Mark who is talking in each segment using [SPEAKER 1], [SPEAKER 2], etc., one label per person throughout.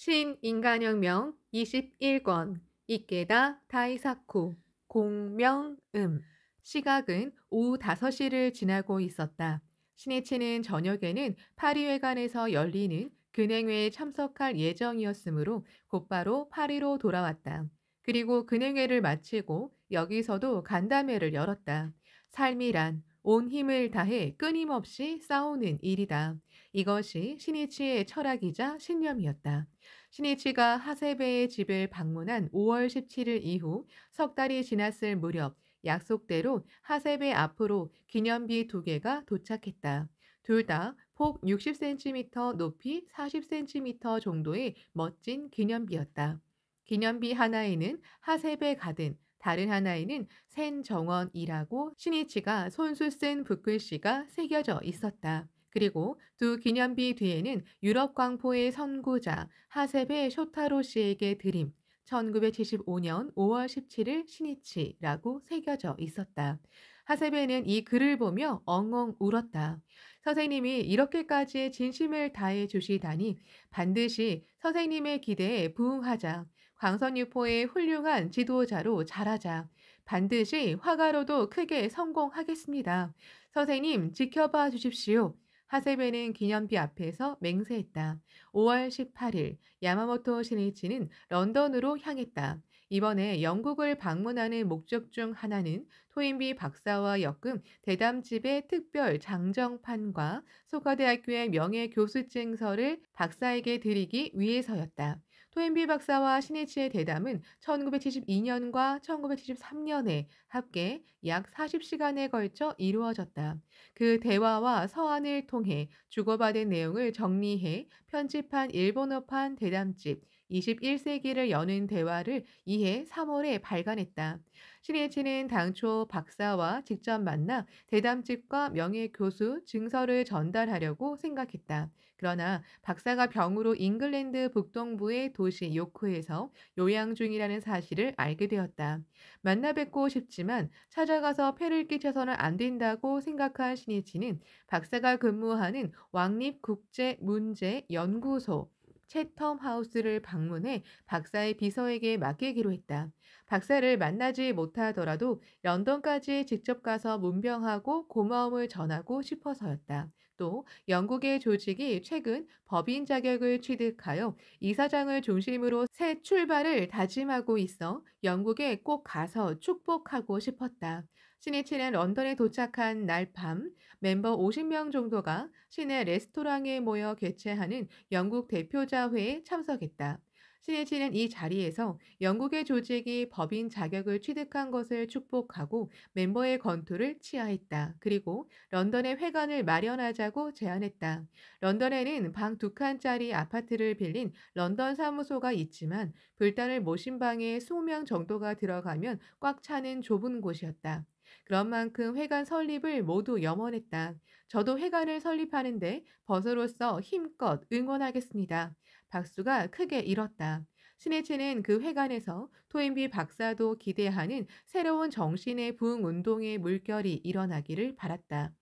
[SPEAKER 1] 신인간혁명 21권 이케다 다이사쿠 공명음. 시각은 오후 5시를 지나고 있었다. 신이치는 저녁에는 파리회관에서 열리는 근행회에 참석할 예정이었으므로 곧바로 파리로 돌아왔다. 그리고 근행회를 마치고 여기서도 간담회를 열었다. 삶이란 온 힘을 다해 끊임없이 싸우는 일이다. 이것이 신이치의 철학이자 신념이었다. 신이치가 하세베의 집을 방문한 5월 17일 이후 석 달이 지났을 무렵 약속대로 하세베 앞으로 기념비 2개가 도착했다. 둘 다 폭 60cm, 높이 40cm 정도의 멋진 기념비였다. 기념비 하나에는 하세베 가든, 다른 하나에는 센정원이라고 신이치가 손수 쓴 붓글씨가 새겨져 있었다. 그리고 두 기념비 뒤에는 유럽 광포의 선구자 하세베 쇼타로 씨에게 드림 1975년 5월 17일 신이치라고 새겨져 있었다. 하세베는 이 글을 보며 엉엉 울었다. 선생님이 이렇게까지 진심을 다해 주시다니 반드시 선생님의 기대에 부응하자. 광선유포의 훌륭한 지도자로 자라자. 반드시 화가로도 크게 성공하겠습니다. 선생님 지켜봐 주십시오. 하세베는 기념비 앞에서 맹세했다. 5월 18일 야마모토 신이치는 런던으로 향했다. 이번에 영국을 방문하는 목적 중 하나는 토인비 박사와 엮은 대담집의 특별 장정판과 소가대학교의 명예교수증서를 박사에게 드리기 위해서였다. 토인비 박사와 신이치의 대담은 1972년과 1973년에 합계 약 40시간에 걸쳐 이루어졌다. 그 대화와 서한을 통해 주고받은 내용을 정리해 편집한 일본어판 대담집 21세기를 여는 대화를 이해 3월에 발간했다. 신이치는 당초 박사와 직접 만나 대담집과 명예교수 증서를 전달하려고 생각했다. 그러나 박사가 병으로 잉글랜드 북동부의 도시 요크에서 요양 중이라는 사실을 알게 되었다. 만나 뵙고 싶지만 찾아가서 폐를 끼쳐서는 안 된다고 생각한 신이치는 박사가 근무하는 왕립국제문제연구소 채텀 하우스를 방문해 박사의 비서에게 맡기기로 했다. 박사를 만나지 못하더라도 런던까지 직접 가서 문병하고 고마움을 전하고 싶어서였다. 또 영국의 조직이 최근 법인 자격을 취득하여 이사장을 중심으로 새 출발을 다짐하고 있어 영국에 꼭 가서 축복하고 싶었다. 신이치는 런던에 도착한 날 밤 멤버 50명 정도가 시내 레스토랑에 모여 개최하는 영국 대표자회에 참석했다. 신이치는 이 자리에서 영국의 조직이 법인 자격을 취득한 것을 축복하고 멤버의 건투를 치하했다. 그리고 런던에 회관을 마련하자고 제안했다. 런던에는 방 2칸짜리 아파트를 빌린 런던 사무소가 있지만 불단을 모신 방에 20명 정도가 들어가면 꽉 차는 좁은 곳이었다. 그런 만큼 회관 설립을 모두 염원했다. 저도 회관을 설립하는데 벗으로서 힘껏 응원하겠습니다. 박수가 크게 일었다. 신해체는 그 회관에서 토인비 박사도 기대하는 새로운 정신의 부흥운동의 물결이 일어나기를 바랐다.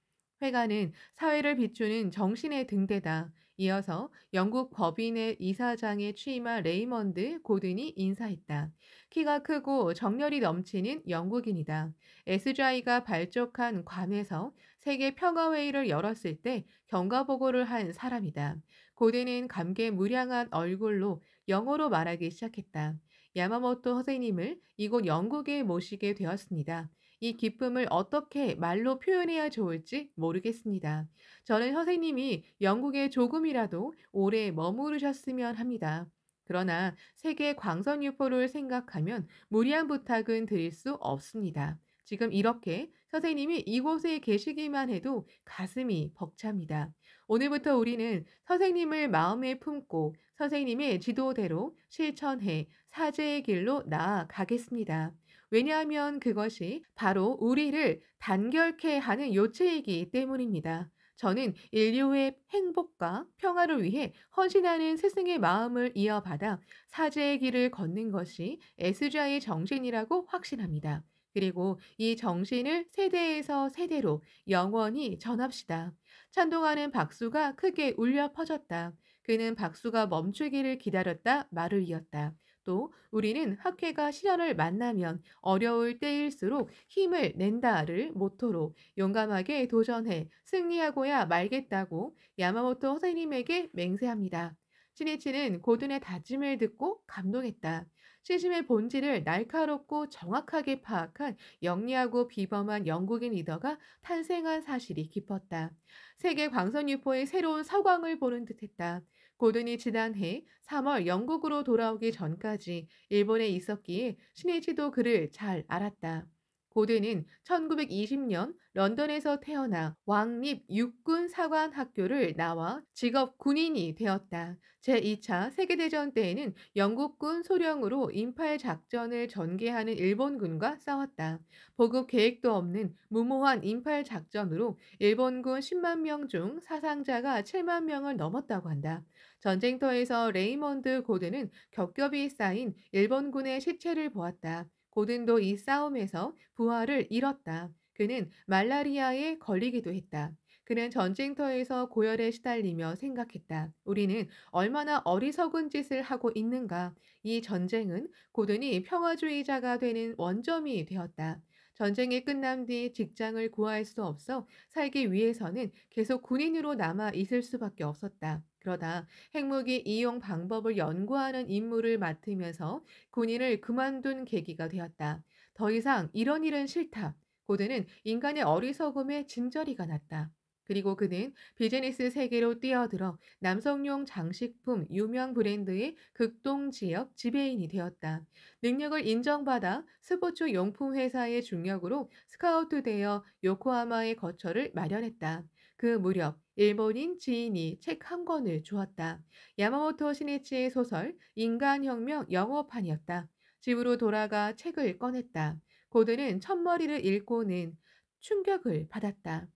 [SPEAKER 1] 회관은 사회를 비추는 정신의 등대다. 이어서 영국 법인의 이사장에 취임한 레이먼드 고든이 인사했다. 키가 크고 정열이 넘치는 영국인이다. SGI가 발족한 괌에서 세계 평화회의를 열었을 때 경과보고를 한 사람이다. 고든은 감개무량한 얼굴로 영어로 말하기 시작했다. 야마모토 선생님을 이곳 영국에 모시게 되었습니다. 이 기쁨을 어떻게 말로 표현해야 좋을지 모르겠습니다. 저는 선생님이 영국에 조금이라도 오래 머무르셨으면 합니다. 그러나 세계 광선 유포를 생각하면 무리한 부탁은 드릴 수 없습니다. 지금 이렇게 선생님이 이곳에 계시기만 해도 가슴이 벅찹니다. 오늘부터 우리는 선생님을 마음에 품고 선생님의 지도대로 실천해 사제의 길로 나아가겠습니다. 왜냐하면 그것이 바로 우리를 단결케 하는 요체이기 때문입니다. 저는 인류의 행복과 평화를 위해 헌신하는 스승의 마음을 이어받아 사제의 길을 걷는 것이 에스자의 정신이라고 확신합니다. 그리고 이 정신을 세대에서 세대로 영원히 전합시다. 찬동하는 박수가 크게 울려 퍼졌다. 그는 박수가 멈추기를 기다렸다 말을 이었다. 또 우리는 학회가 시련을 만나면 어려울 때일수록 힘을 낸다를 모토로 용감하게 도전해 승리하고야 말겠다고 야마모토 선생님에게 맹세합니다. 시니치는 고든의 다짐을 듣고 감동했다. 시심의 본질을 날카롭고 정확하게 파악한 영리하고 비범한 영국인 리더가 탄생한 사실이 깊었다. 세계 광선유포의 새로운 서광을 보는 듯했다. 고든이 지난해 3월 영국으로 돌아오기 전까지 일본에 있었기에 신이치도 그를 잘 알았다. 고든은 1920년 런던에서 태어나 왕립 육군 사관 학교를 나와 직업 군인이 되었다. 제2차 세계대전 때에는 영국군 소령으로 인팔 작전을 전개하는 일본군과 싸웠다. 보급 계획도 없는 무모한 인팔 작전으로 일본군 10만 명 중 사상자가 7만 명을 넘었다고 한다. 전쟁터에서 레이먼드 고든은 겹겹이 쌓인 일본군의 시체를 보았다. 고든도 이 싸움에서 부하를 잃었다. 그는 말라리아에 걸리기도 했다. 그는 전쟁터에서 고열에 시달리며 생각했다. 우리는 얼마나 어리석은 짓을 하고 있는가. 이 전쟁은 고든이 평화주의자가 되는 원점이 되었다. 전쟁이 끝난 뒤 직장을 구할 수 없어 살기 위해서는 계속 군인으로 남아 있을 수밖에 없었다. 그러다 핵무기 이용 방법을 연구하는 임무를 맡으면서 군인을 그만둔 계기가 되었다. 더 이상 이런 일은 싫다. 고든은 인간의 어리석음에 진저리가 났다. 그리고 그는 비즈니스 세계로 뛰어들어 남성용 장식품 유명 브랜드의 극동 지역 지배인이 되었다. 능력을 인정받아 스포츠 용품 회사의 중력으로 스카우트되어 요코하마의 거처를 마련했다. 그 무렵 일본인 지인이 책 한 권을 주었다. 야마모토 시니치의 소설 인간혁명 영어판이었다. 집으로 돌아가 책을 꺼냈다. 고든은 첫머리를 읽고는 충격을 받았다.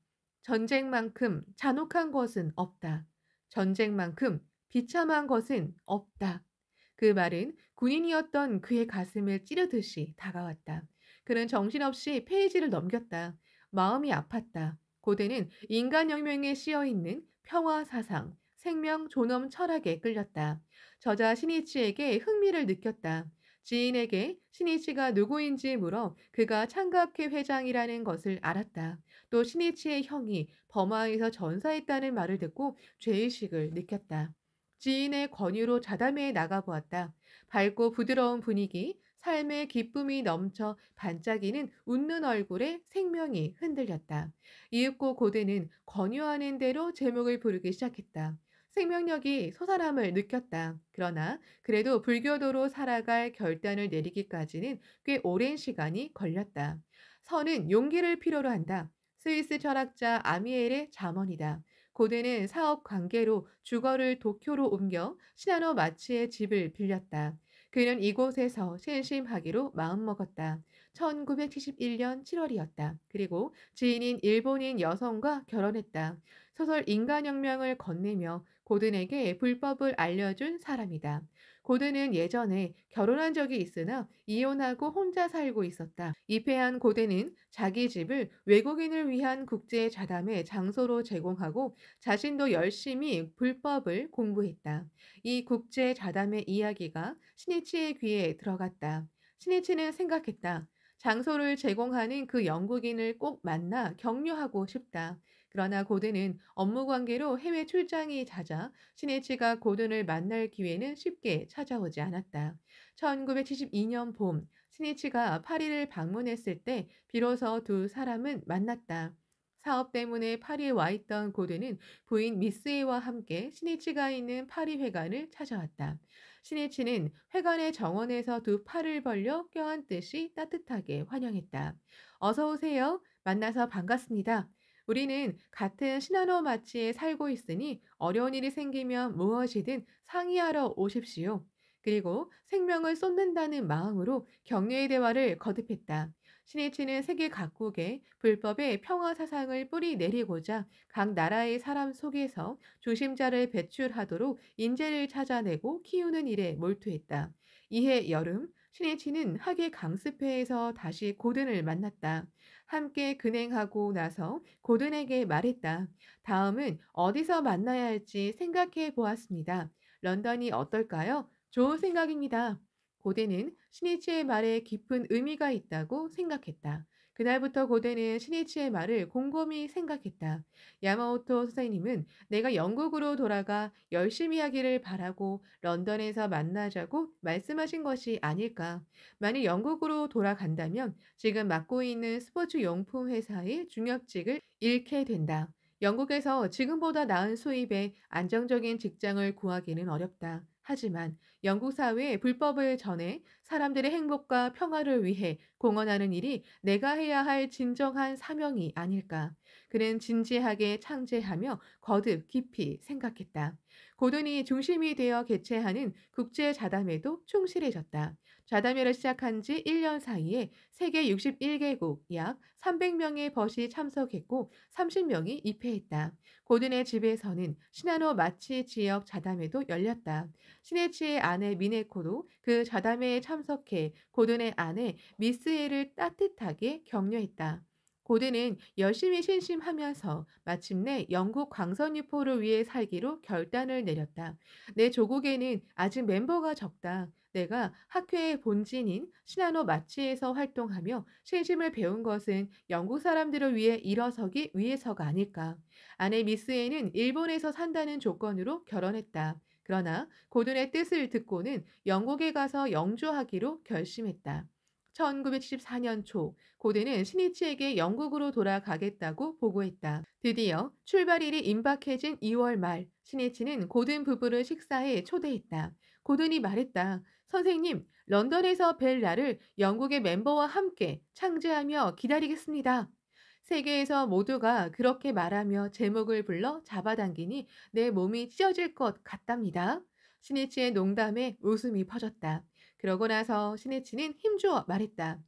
[SPEAKER 1] 전쟁만큼 잔혹한 것은 없다. 전쟁만큼 비참한 것은 없다. 그 말은 군인이었던 그의 가슴을 찌르듯이 다가왔다. 그는 정신없이 페이지를 넘겼다. 마음이 아팠다. 고대는 인간혁명에 씌어있는 평화 사상, 생명 존엄 철학에 끌렸다. 저자 시니치에게 흥미를 느꼈다. 지인에게 시니치가 누구인지 물어 그가 창갑회 회장이라는 것을 알았다. 또 시니치의 형이 버마에서 전사했다는 말을 듣고 죄의식을 느꼈다. 지인의 권유로 자담회에 나가보았다. 밝고 부드러운 분위기, 삶의 기쁨이 넘쳐 반짝이는 웃는 얼굴에 생명이 흔들렸다. 이윽고 고대는 권유하는 대로 제목을 부르기 시작했다. 생명력이 솟아남을 느꼈다. 그러나 그래도 불교도로 살아갈 결단을 내리기까지는 꽤 오랜 시간이 걸렸다. 선은 용기를 필요로 한다. 스위스 철학자 아미엘의 잠언이다. 고대는 사업 관계로 주거를 도쿄로 옮겨 시나노 마치의 집을 빌렸다. 그는 이곳에서 신심하기로 마음먹었다. 1971년 7월이었다. 그리고 지인인 일본인 여성과 결혼했다. 소설 인간혁명을 건네며 고든에게 불법을 알려준 사람이다. 고든은 예전에 결혼한 적이 있으나 이혼하고 혼자 살고 있었다. 입회한 고든은 자기 집을 외국인을 위한 국제 자담회 장소로 제공하고 자신도 열심히 불법을 공부했다. 이 국제 자담회 이야기가 시니치의 귀에 들어갔다. 시니치는 생각했다. 장소를 제공하는 그 영국인을 꼭 만나 격려하고 싶다. 그러나 고든은 업무 관계로 해외 출장이 잦아 시니치가 고든을 만날 기회는 쉽게 찾아오지 않았다. 1972년 봄, 시니치가 파리를 방문했을 때 비로소 두 사람은 만났다. 사업 때문에 파리에 와 있던 고든은 부인 미스에와 함께 시니치가 있는 파리 회관을 찾아왔다. 시니치는 회관의 정원에서 두 팔을 벌려 껴안듯이 따뜻하게 환영했다. 어서 오세요. 만나서 반갑습니다. 우리는 같은 시나노 마치에 살고 있으니 어려운 일이 생기면 무엇이든 상의하러 오십시오. 그리고 생명을 쏟는다는 마음으로 격려의 대화를 거듭했다. 시니치는 세계 각국에 불법의 평화 사상을 뿌리 내리고자 각 나라의 사람 속에서 중심자를 배출하도록 인재를 찾아내고 키우는 일에 몰두했다. 이해 여름 신이치는 학예 강습회에서 다시 고든을 만났다. 함께 근행하고 나서 고든에게 말했다. 다음은 어디서 만나야 할지 생각해 보았습니다. 런던이 어떨까요? 좋은 생각입니다. 고든은 신이치의 말에 깊은 의미가 있다고 생각했다. 그날부터 고든은 신이치의 말을 곰곰이 생각했다. 야마모토 선생님은 내가 영국으로 돌아가 열심히 하기를 바라고 런던에서 만나자고 말씀하신 것이 아닐까. 만일 영국으로 돌아간다면 지금 맡고 있는 스포츠 용품 회사의 중역직을 잃게 된다. 영국에서 지금보다 나은 수입에 안정적인 직장을 구하기는 어렵다. 하지만 영국 사회에 불법을 전해 사람들의 행복과 평화를 위해 공헌하는 일이 내가 해야 할 진정한 사명이 아닐까. 그는 진지하게 창제하며 거듭 깊이 생각했다. 고든이 중심이 되어 개최하는 국제 자담회도 충실해졌다. 자담회를 시작한 지 1년 사이에 세계 61개국 약 300명의 벗이 참석했고 30명이 입회했다. 고든의 집에서는 시나노 마치 지역 자담회도 열렸다. 시네치의 아내 미네코도 그 자담회에 참석해 고든의 아내 미스에를 따뜻하게 격려했다. 고든은 열심히 신심하면서 마침내 영국 광선유포를 위해 살기로 결단을 내렸다. 내 조국에는 아직 멤버가 적다. 내가 학회의 본진인 시나노 마치에서 활동하며 신심을 배운 것은 영국 사람들을 위해 일어서기 위해서가 아닐까. 아내 미스에는 일본에서 산다는 조건으로 결혼했다. 그러나 고든의 뜻을 듣고는 영국에 가서 영주하기로 결심했다. 1914년 초 고든은 신이치에게 영국으로 돌아가겠다고 보고했다. 드디어 출발일이 임박해진 2월 말 신이치는 고든 부부를 식사에 초대했다. 고든이 말했다. 선생님, 런던에서 뵐 날을 영국의 멤버와 함께 창제하며 기다리겠습니다. 세계에서 모두가 그렇게 말하며 제목을 불러 잡아당기니 내 몸이 찢어질 것 같답니다. 신이치의 농담에 웃음이 퍼졌다. 그러고 나서 신이치는 힘주어 말했다.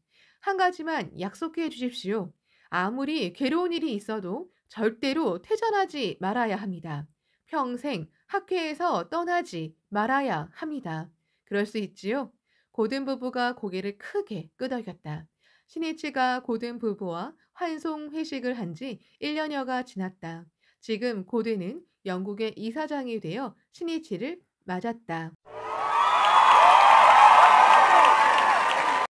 [SPEAKER 1] 한 가지만 약속해 주십시오. 아무리 괴로운 일이 있어도 절대로 퇴전하지 말아야 합니다. 평생 학회에서 떠나지 말아야 합니다. 그럴 수 있지요? 고든 부부가 고개를 크게 끄덕였다. 신이치가 고든 부부와 환송 회식을 한 지 1년여가 지났다. 지금 고든은 영국의 이사장이 되어 신이치를 맞았다.